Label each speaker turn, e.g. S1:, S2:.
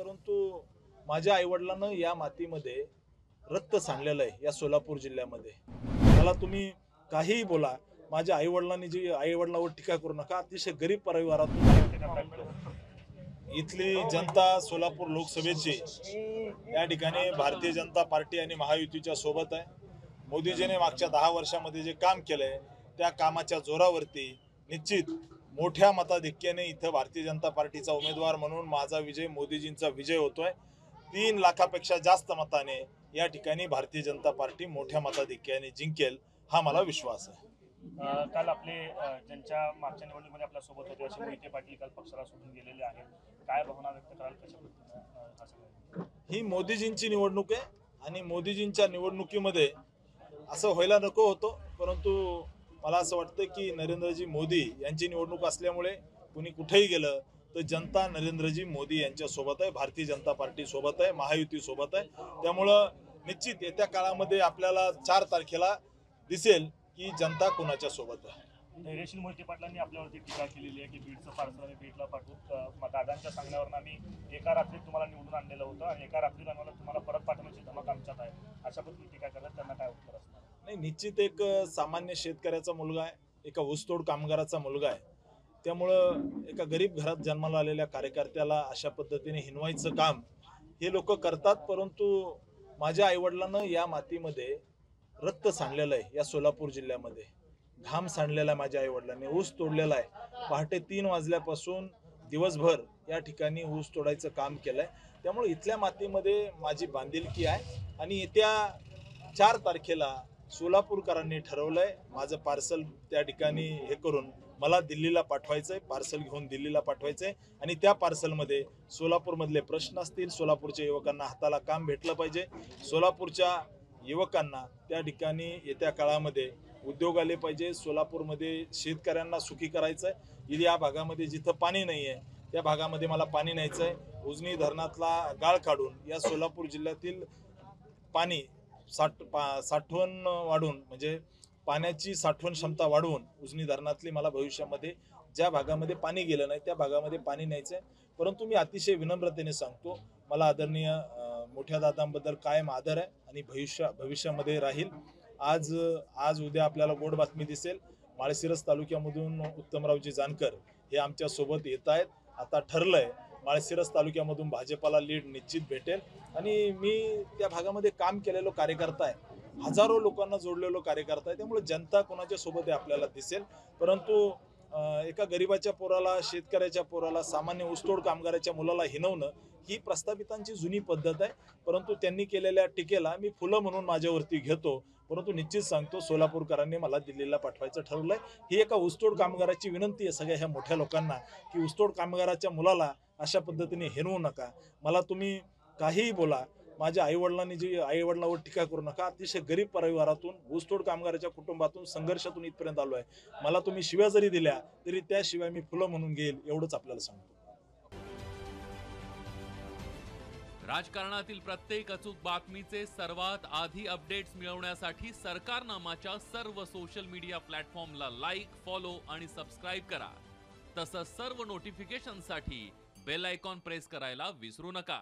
S1: परंतु माझ्या आईवडिलांना या मातीमध्ये रक्त सांडलेलं आहे या सोलापूर जिल्ह्यामध्ये। मला तुम्ही काहीही बोला, माझ्या आईवडिलांनी जी आईवडिलांवर टीका करू नका। अतिशय गरीब परिवारातून इथली जनता सोलापूर लोकसभेची या ठिकाणी भारतीय जनता पार्टी आणि महायुतीच्या सोबत आहे। मोदीजीने मागच्या 10 वर्षांमध्ये जे काम केलंय त्या कामाच्या जोरावरती निश्चित मोठ्या मताधिक्याने इथं भारतीय जनता पार्टीचा उमेदवार म्हणून माझा विजय, मोदीजींचा विजय होतोय। 3 लाखापेक्षा जास्त मताने या ठिकाणी भारतीय जनता पार्टी मोठ्या मताधिक्याने जिंकेल हा मला विश्वास आहे।
S2: काल आपले ज्यांच्या मागच्या निवडणुकीमध्ये आपल्या सोबत होते असे मोहिते पाटील काल पक्षाला सोडून गेलेले आहेत, काय भावना व्यक्त कराल कशा पद्धतीने?
S1: ही मोदीजींची निवडणूक आहे आणि मोदीजींच्या निवडणुकीमध्ये असं व्हायला नको होतं, परंतु मला असं वाटतं की नरेंद्रजी मोदी यांची निवडणूक असल्यामुळे कुणी कुठेही गेलं तर जनता नरेंद्रजी मोदी यांच्या सोबत आहे, भारतीय जनता पार्टी सोबत आहे, महायुती सोबत आहे। त्यामुळं निश्चित येत्या काळामध्ये आपल्याला 4 तारखेला दिसेल की जनता कोणाच्या सोबत आहे।
S2: धैर्यशील मोहिते पाटलांनी आपल्यावरती टीका केलेली आहे की बीडचं पार्सल आम्ही बीडला पाठवून दादांच्या सांगण्यावरून आम्ही एका रात्रीत तुम्हाला निवडून आणलेलं होतं आणि एका रात्रीत आम्हाला तुम्हाला परत पाठवण्याची धमक आमच्यात आहे, अशा पद्धतीने टीका करतात, त्यांना काय उत्तर असणार?
S1: नाही, निश्चित एक सामान्य शेतकऱ्याचा मुलगा आहे, एका ऊसतोड कामगाराचा मुलगा आहे, त्यामुळं एका गरीब घरात जन्माला आलेल्या कार्यकर्त्याला अशा पद्धतीने हिनवायचं काम हे लोक करतात। परंतु माझ्या आईवडिलांना या मातीमध्ये रक्त सांडलेलं आहे या सोलापूर जिल्ह्यामध्ये, घाम सांडलेला आहे माझ्या आईवडिलांनी, ऊस तोडलेला आहे। पहाटे 3 वाजल्यापासून दिवसभर या ठिकाणी ऊस तोडायचं काम केलंय। त्यामुळे इथल्या मातीमध्ये माझी बांधिलकी आहे आणि येत्या 4 तारखेला सोलापूरकरांनी ठरवलंय माझं पार्सल त्या ठिकाणी हे करून मला दिल्लीला पाठवायचंय, पार्सल घेऊन दिल्लीला पाठवायचंय आणि त्या पार्सलमध्ये सोलापूरमधले प्रश्न असतील, सोलापूरच्या युवकांना हाताला काम भेटलं पाहिजे, सोलापूरच्या युवकांना त्या ठिकाणी येत्या काळामध्ये उद्योग आले पाहिजे, सोलापूरमध्ये शेतकऱ्यांना सुखी करायचंय। या भागामध्ये जिथं पाणी नाही आहे त्या भागामध्ये मला पाणी न्यायचंय। उजनी धरणातला गाळ काढून या सोलापूर जिल्ह्यातील पाणी साठवण वाढवून म्हणजे पाण्याची साठवण क्षमता वाढवून उजनी धरणातली मला भविष्यामध्ये ज्या भागामध्ये पाणी गेलं नाही त्या भागामध्ये पाणी न्यायचंय। परंतु मी अतिशय विनम्रतेने सांगतो, मला आदरणीय मोठ्या दादांबद्दल कायम आदर आहे आणि भविष्यामध्ये राहील। आज उद्या आपल्याला गोड बातमी दिसेल, माळशिरस तालुक्यामधून उत्तमरावजी जानकर हे आमच्या सोबत येत आहेत। आता ठरलंय माळशिरस तालुक्यामधून भाजपाला लीड निश्चित भेटेल आणि मी त्या भागामध्ये काम केलेलो कार्यकर्ता आहे, हजारो लोकांना जोडलेलो कार्यकर्ता आहे, त्यामुळे जनता कोणाच्या सोबत आहे आपल्याला दिसेल। परंतु एका गरीबाच्या पोराला, शेतकऱ्याच्या पोराला, सामान्य ऊसतोड कामगाराच्या मुलाला हिनवणं ही प्रस्थापितांची जुनी पद्धत आहे। परंतु त्यांनी केलेल्या टीकेला मी फुलं म्हणून माझ्यावरती घेतो, परंतु निश्चित सांगतो सोलापूरकरांनी मला दिल्लीला पाठवायचं ठरवलंय। ही एका ऊसतोड कामगाराची विनंती आहे सगळ्या ह्या मोठ्या लोकांना की ऊसतोड कामगाराच्या मुलाला अशा पद्धतीने हिनवू नका। मला तुम्ही काहीही बोला, माझ्या आईवडिलांनी जी आईवडिलांवर टीका करू नका। अतिशय गरीब परिवारातून, ऊसतोड कामगाराच्या कुटुंबातून, संघर्षातून इथपर्यंत आलोय। मला तुम्ही शिव्या जरी दिल्या तरी त्या शिवाय मी फुलं म्हणून घेईल, एवढंच आपल्याला सांगतो।
S3: राजकारणातील प्रत्येक अचूक बातमीचे सर्वात आधी अपडेट्स मिळवण्यासाठी सरकारनामाच्या सर्व सोशल मीडिया प्लॅटफॉर्मला लाईक, फॉलो आणि सबस्क्राईब करा। तसंच सर्व नोटिफिकेशनसाठी बेल आयकॉन प्रेस करायला विसरू नका।